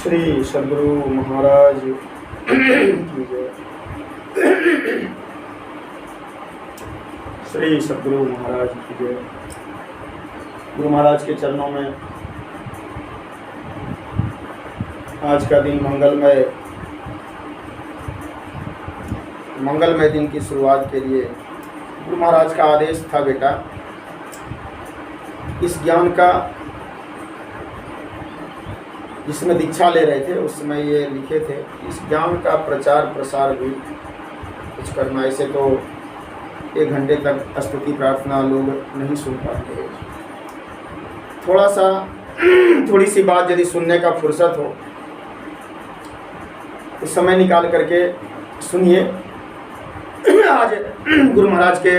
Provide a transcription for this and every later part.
श्री सद्गुरु महाराज की जय। श्री सद्गुरु महाराज की जय। गुरु महाराज के चरणों में आज का दिन मंगलमय दिन की शुरुआत के लिए गुरु महाराज का आदेश था, बेटा इस ज्ञान का जिसमें दीक्षा ले रहे थे उस समय ये लिखे थे, इस ज्ञान का प्रचार प्रसार भी कुछ करना। ऐसे तो 1 घंटे तक स्तुति प्रार्थना लोग नहीं सुन पाते। थोड़ी सी बात यदि सुनने का फुर्सत हो तो समय निकाल करके सुनिए। आज गुरु महाराज के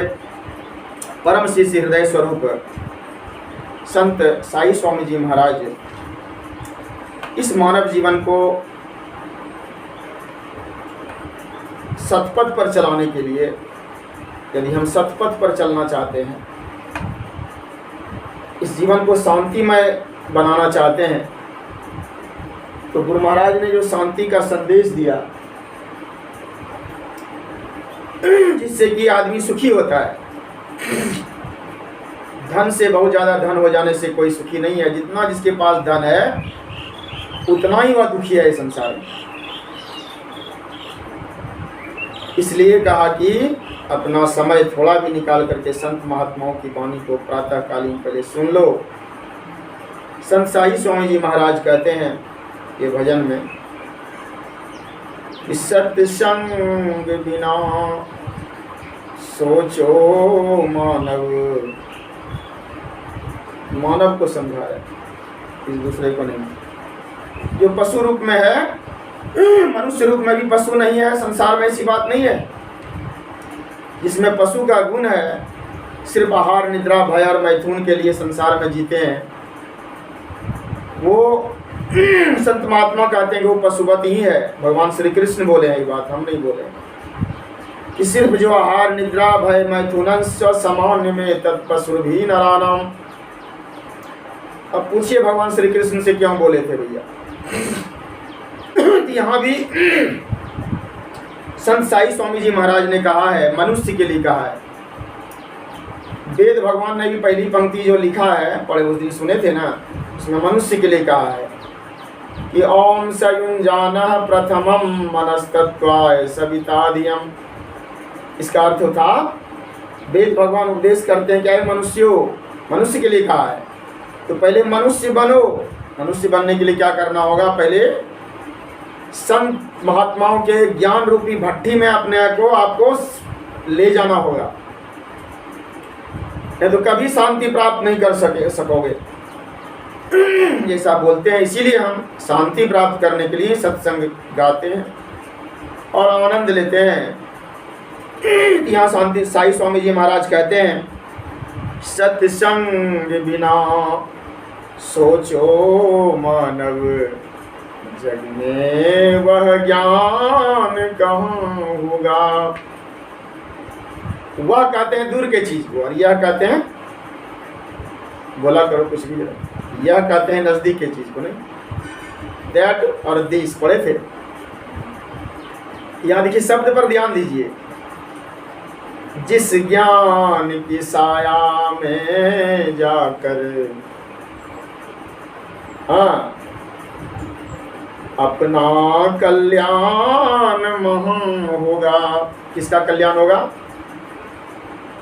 परम शिष्य हृदय स्वरूप संत साई स्वामी जी महाराज इस मानव जीवन को सतपथ पर चलाने के लिए, यदि हम सतपथ पर चलना चाहते हैं, इस जीवन को शांतिमय बनाना चाहते हैं, तो गुरु महाराज ने जो शांति का संदेश दिया जिससे कि आदमी सुखी होता है। धन से बहुत ज़्यादा धन हो जाने से कोई सुखी नहीं है। जितना जिसके पास धन है उतना ही वह दुखी है इस संसार में। इसलिए कहा कि अपना समय थोड़ा भी निकाल करके संत महात्माओं की वाणी को प्रातःकालीन पहले सुन लो। संत साई स्वामी जी महाराज कहते हैं ये भजन में, सत्संग बिना सोचो मानव को समझा है, इस दूसरे को नहीं। जो पशु रूप में है, मनुष्य रूप में भी पशु नहीं है। संसार में ऐसी बात नहीं है। जिसमें पशु का गुण है, सिर्फ आहार निद्रा भय और मैथुन के लिए संसार में जीते हैं, वो संत महात्मा कहते हैं कि वो पशुवत ही है। भगवान श्री कृष्ण बोले हैं ये बात, हम नहीं बोले कि सिर्फ जो आहार निद्रा भय मैथुन सामान्य में तत्पशु भी नारायण। अब पूछिए भगवान श्री कृष्ण से क्यों बोले थे भैया। यहाँ भी संत साई स्वामी जी महाराज ने कहा है, मनुष्य के लिए कहा है। वेद भगवान ने भी पहली पंक्ति जो लिखा है, पढ़े उस दिन सुने थे ना, उसमें मनुष्य के लिए कहा है कि ओम सयुंजानः प्रथमम मनस्तत्वाय सविताधियम। इसका अर्थ था, वेद भगवान उपदेश करते हैं क्या है, मनुष्य के लिए कहा है। तो पहले मनुष्य बनो। मनुष्य बनने के लिए क्या करना होगा, पहले संत महात्माओं के ज्ञान रूपी भट्टी में अपने को आपको ले जाना होगा, नहीं तो कभी शांति प्राप्त नहीं कर सकोगे। जैसा बोलते हैं, इसीलिए हम शांति प्राप्त करने के लिए सत्संग गाते हैं और आनंद लेते हैं। यहाँ शांति साई स्वामी जी महाराज कहते हैं, सत्संग बिना सोचो मानव, जग में वह ज्ञान कहाँ होगा। वह कहते हैं दूर के चीज को, और यह कहते हैं, बोला करो कुछ भी, यह कहते हैं नजदीक के चीज को। नहीं, दैट और दिस पढ़े थे। यहाँ देखिए शब्द पर ध्यान दीजिए। जिस ज्ञान की साया में जाकर अपना कल्याण महा होगा। किसका कल्याण होगा?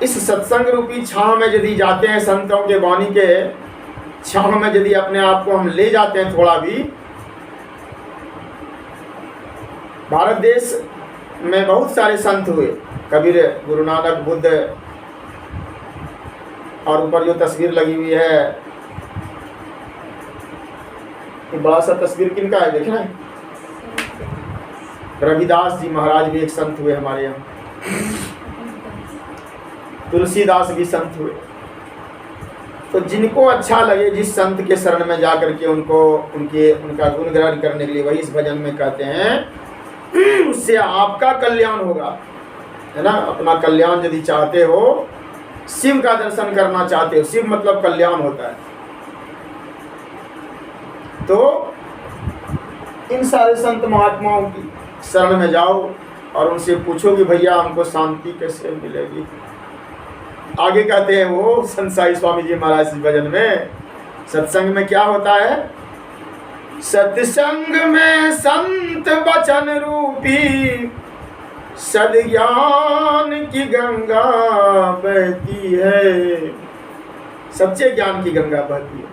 इस सत्संग रूपी छांव में यदि जाते हैं, संतों के वाणी के छांव में यदि अपने आप को हम ले जाते हैं थोड़ा भी। भारत देश में बहुत सारे संत हुए, कबीर, गुरु नानक, बुद्ध, और ऊपर जो तस्वीर लगी हुई है, बड़ा सा तस्वीर किनका है देखना है? रविदास जी महाराज भी एक संत हुए हमारे यहाँ। तुलसीदास भी संत हुए। तो जिनको अच्छा लगे, जिस संत के शरण में जाकर के उनका गुण ग्रहण करने के लिए, वही इस भजन में कहते हैं, उससे आपका कल्याण होगा, है ना। अपना कल्याण यदि चाहते हो, शिव का दर्शन करना चाहते हो, शिव मतलब कल्याण होता है, तो इन सारे संत महात्माओं की शरण में जाओ और उनसे पूछो कि भैया हमको शांति कैसे मिलेगी। आगे कहते हैं वो संत साई स्वामी जी महाराज इस भजन में, सत्संग में क्या होता है? सत्संग में संत वचन रूपी सद्ज्ञान की गंगा बहती है। सच्चे ज्ञान की गंगा बहती है,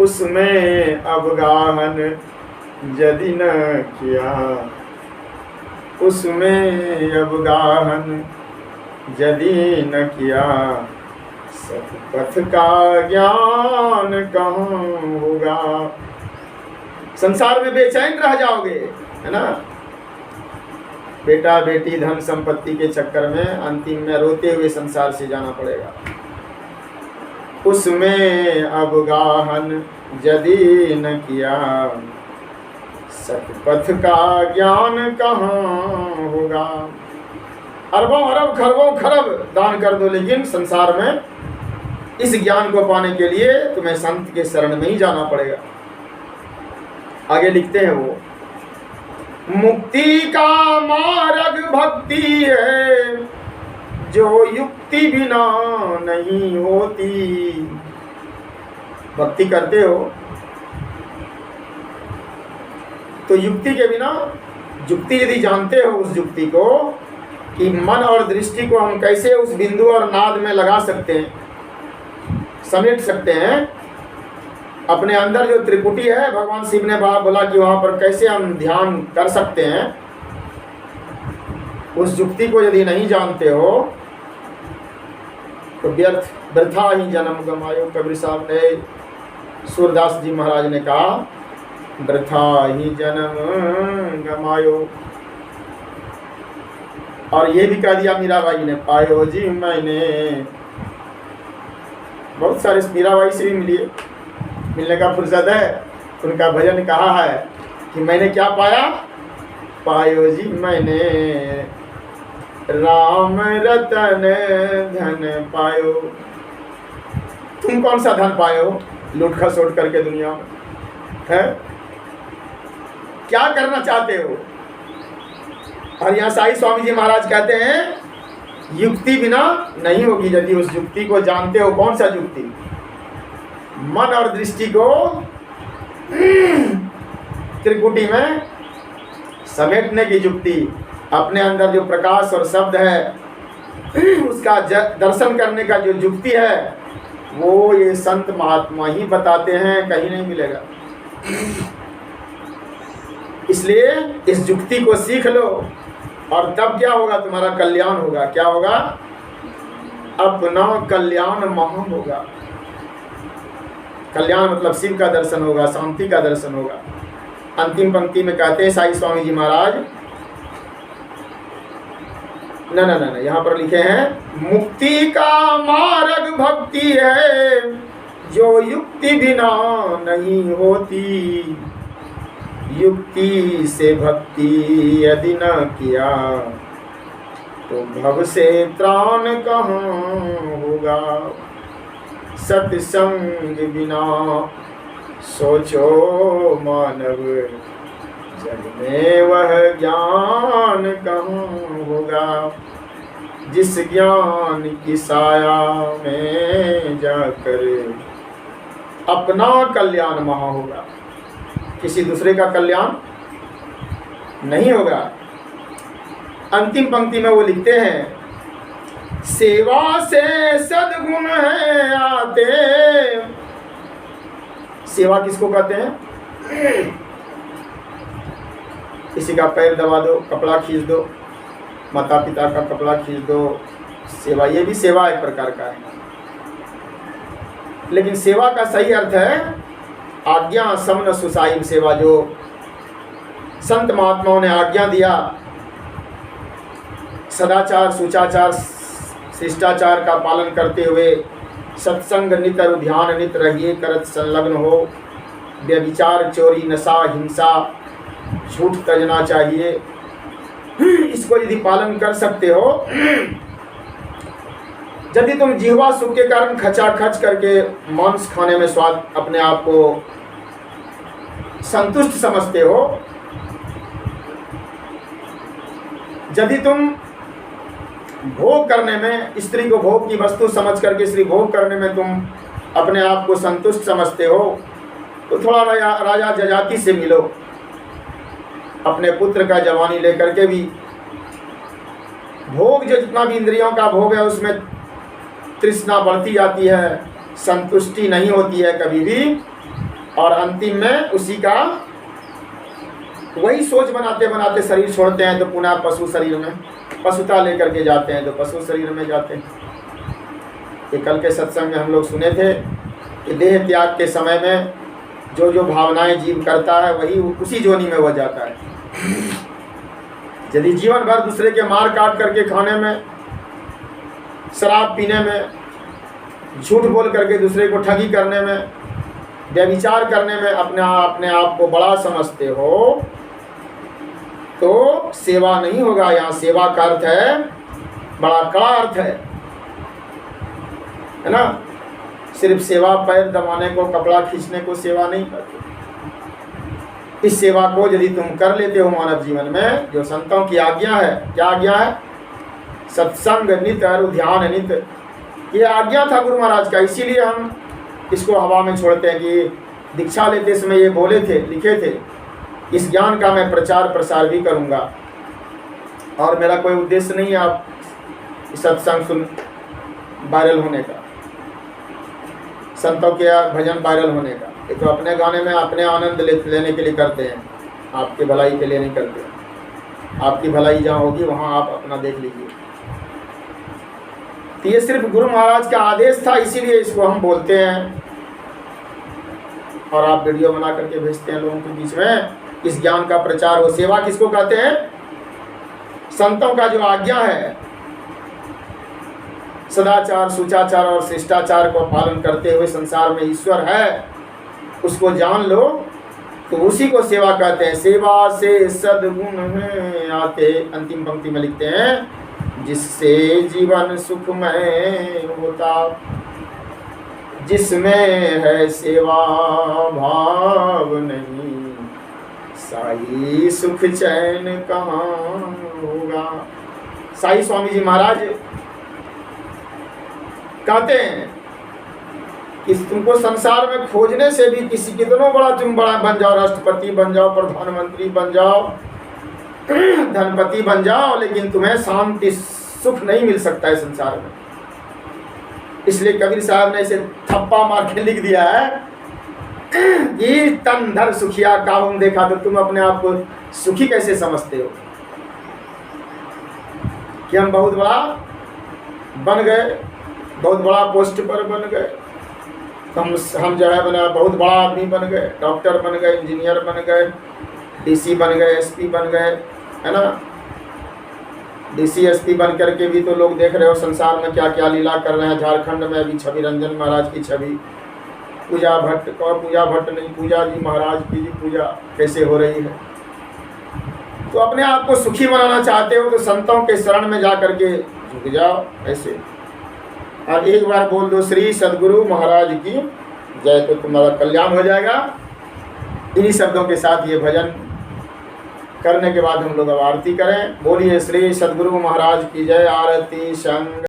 उसमें अवगाहन यदि न किया, उसमें अवगाहन यदि न किया, सतपथ का ज्ञान कहाँ होगा। संसार में बेचैन रह जाओगे, है ना। बेटा बेटी धन संपत्ति के चक्कर में अंतिम में रोते हुए संसार से जाना पड़ेगा। उसमें अवगाहन यदि न किया, सतपथ का ज्ञान कहाँ होगा। अरबों अरब खरबों खरब दान कर दो, लेकिन संसार में इस ज्ञान को पाने के लिए तुम्हें संत के शरण में ही जाना पड़ेगा। आगे लिखते हैं वो, मुक्ति का मार्ग भक्ति है जो युक्ति बिना नहीं होती। भक्ति करते हो तो युक्ति के बिना, युक्ति यदि जानते हो उस युक्ति को कि मन और दृष्टि को हम कैसे उस बिंदु और नाद में लगा सकते हैं, समेट सकते हैं। अपने अंदर जो त्रिपुटी है, भगवान शिव ने बोला कि वहाँ पर कैसे हम ध्यान कर सकते हैं, उस युक्ति को यदि नहीं जानते हो तो व्यर्था ही जन्म गमायो। कबीर साहब ने, सूरदास जी महाराज ने कहा, वृथा ही जन्म गमायो। और ये भी कह दिया मीराबाई ने, पायो जी मैंने। बहुत सारे मीराबाई से भी मिलने का फुर्सत है। उनका भजन कहा है कि मैंने क्या पाया? पायो जी मैंने राम रतन धन पायो। तुम कौन सा धन पायो लूट खसोट करके दुनिया में, है? क्या करना चाहते हो? और यहाँ साई स्वामी जी महाराज कहते हैं युक्ति बिना नहीं होगी। यदि उस युक्ति को जानते हो, कौन सा युक्ति? मन और दृष्टि को त्रिकुटी में समेटने की युक्ति, अपने अंदर जो प्रकाश और शब्द है उसका दर्शन करने का जो युक्ति है, वो ये संत महात्मा ही बताते हैं, कहीं नहीं मिलेगा। इसलिए इस युक्ति को सीख लो और तब क्या होगा? तुम्हारा कल्याण होगा। क्या होगा? अपना कल्याण महा होगा। कल्याण मतलब शिव का दर्शन होगा, शांति का दर्शन होगा। अंतिम पंक्ति में कहते हैं साई स्वामी जी महाराज, न यहाँ पर लिखे हैं, मुक्ति का मार्ग भक्ति है जो युक्ति बिना नहीं होती। युक्ति से भक्ति यदि न किया तो भव से त्राण कहाँ होगा। सत्संग बिना सोचो मानव, जग में वह ज्ञान कहाँ होगा। जिस ज्ञान की साया में जाकर अपना कल्याण महा होगा, किसी दूसरे का कल्याण नहीं होगा। अंतिम पंक्ति में वो लिखते हैं, सेवा से सद्गुण है आते। सेवा किसको कहते हैं? किसी का पैर दबा दो, कपड़ा खींच दो, माता पिता का कपड़ा खींच दो, सेवा। ये भी सेवा एक प्रकार का है, लेकिन सेवा का सही अर्थ है आज्ञा समन सुसाइब सेवा। जो संत महात्माओं ने आज्ञा दिया, सदाचार सुचाचार शिष्टाचार का पालन करते हुए सत्संग नित और ध्यान नित रहिए करत संलग्न हो। व्यभिचार चोरी नशा हिंसा झूठ तजना चाहिए। इसको यदि पालन कर सकते हो, यदि तुम जिह्वा सुख के कारण खचा खच करके मांस खाने में स्वाद अपने आप को संतुष्ट समझते हो, यदि तुम भोग करने में, स्त्री को भोग की वस्तु समझ करके स्त्री भोग करने में तुम अपने आप को संतुष्ट समझते हो, तो थोड़ा राजा जजाति से मिलो। अपने पुत्र का जवानी लेकर के भी भोग, जो जितना भी इंद्रियों का भोग है उसमें तृष्णा बढ़ती जाती है, संतुष्टि नहीं होती है कभी भी, और अंतिम में उसी का वही सोच बनाते बनाते शरीर छोड़ते हैं, तो पुनः पशु शरीर में, पशुता लेकर के जाते हैं, तो पशु शरीर में जाते हैं। ये कल के सत्संग में हम लोग सुने थे कि देह त्याग के समय में जो जो भावनाएं जीव करता है वही उसी जोनी में हो जाता है। यदि जीवन भर दूसरे के मार काट करके खाने में, शराब पीने में, झूठ बोल करके दूसरे को ठगी करने में, व्यभिचार करने में अपने आप को बड़ा समझते हो, तो सेवा नहीं होगा। यहाँ सेवा का अर्थ है, बड़ा कड़ा अर्थ है ना। सिर्फ सेवा पैर दबाने को, कपड़ा खींचने को सेवा नहीं करते। इस सेवा को यदि तुम कर लेते हो मानव जीवन में, जो संतों की आज्ञा है, क्या आज्ञा है? सत्संग नित और ध्यान नित, ये आज्ञा था गुरु महाराज का। इसीलिए हम इसको हवा में छोड़ते हैं कि दीक्षा लेते समय ये बोले थे, लिखे थे, इस ज्ञान का मैं प्रचार प्रसार भी करूंगा। और मेरा कोई उद्देश्य नहीं है आप सत्संग सुन वायरल होने का, संतों के भजन वायरल होने का। ये तो अपने गाने में अपने आनंद लेने के लिए करते हैं, आपके भलाई के लिए नहीं करते। आपकी भलाई जहाँ होगी वहाँ आप अपना देख लीजिए। तो ये सिर्फ गुरु महाराज का आदेश था, इसीलिए इसको हम बोलते हैं। और आप वीडियो बना करके भेजते हैं लोगों के बीच में, इस ज्ञान का प्रचार हो। सेवा किसको कहते हैं? संतों का जो आज्ञा है, सदाचार, सुचाचार और शिष्टाचार को पालन करते हुए संसार में ईश्वर है, उसको जान लो, तो उसी को सेवा कहते हैं। सेवा से सद्गुण में आते, अंतिम पंक्ति में लिखते हैं, जिससे जीवन सुखमय होता, जिसमें है सेवा भाव नहीं, साई सुख चैन कहाँ होगा। साई स्वामी जी महाराज कहते हैं कि तुमको संसार में खोजने से भी किसी कितनों बड़ा तुम बड़ा बन जाओ, राष्ट्रपति बन जाओ, प्रधानमंत्री बन जाओ, धनपति बन जाओ, लेकिन तुम्हें शांति सुख नहीं मिल सकता है संसार में। इसलिए कबीर साहब ने इसे थप्पा मार के लिख दिया है कि तन धर सुखिया काहुं देखा। तो तुम अपने आप को सुखी कैसे समझते हो कि हम बहुत बड़ा बन गए, बहुत बड़ा पोस्ट पर बन गए, हम जो है बना बहुत बड़ा आदमी बन गए, डॉक्टर बन गए, इंजीनियर बन गए, डीसी बन गए, एसपी बन गए, है ना। डीसी एसपी बन करके भी तो लोग देख रहे हो संसार में क्या क्या लीला कर रहे हैं। झारखंड में अभी छवि रंजन महाराज की छवि, पूजा भट्ट नहीं, पूजा जी महाराज की जी पूजा कैसे हो रही है। तो अपने आप को सुखी बनाना चाहते हो तो संतों के शरण में जा करके झुक जाओ ऐसे, और एक बार बोल दो श्री सद्गुरु महाराज की जय, तो तुम्हारा कल्याण हो जाएगा। इन्हीं शब्दों के साथ ये भजन करने के बाद हम लोग अब आरती करें। बोलिए श्री सद्गुरु महाराज की जय। आरती संग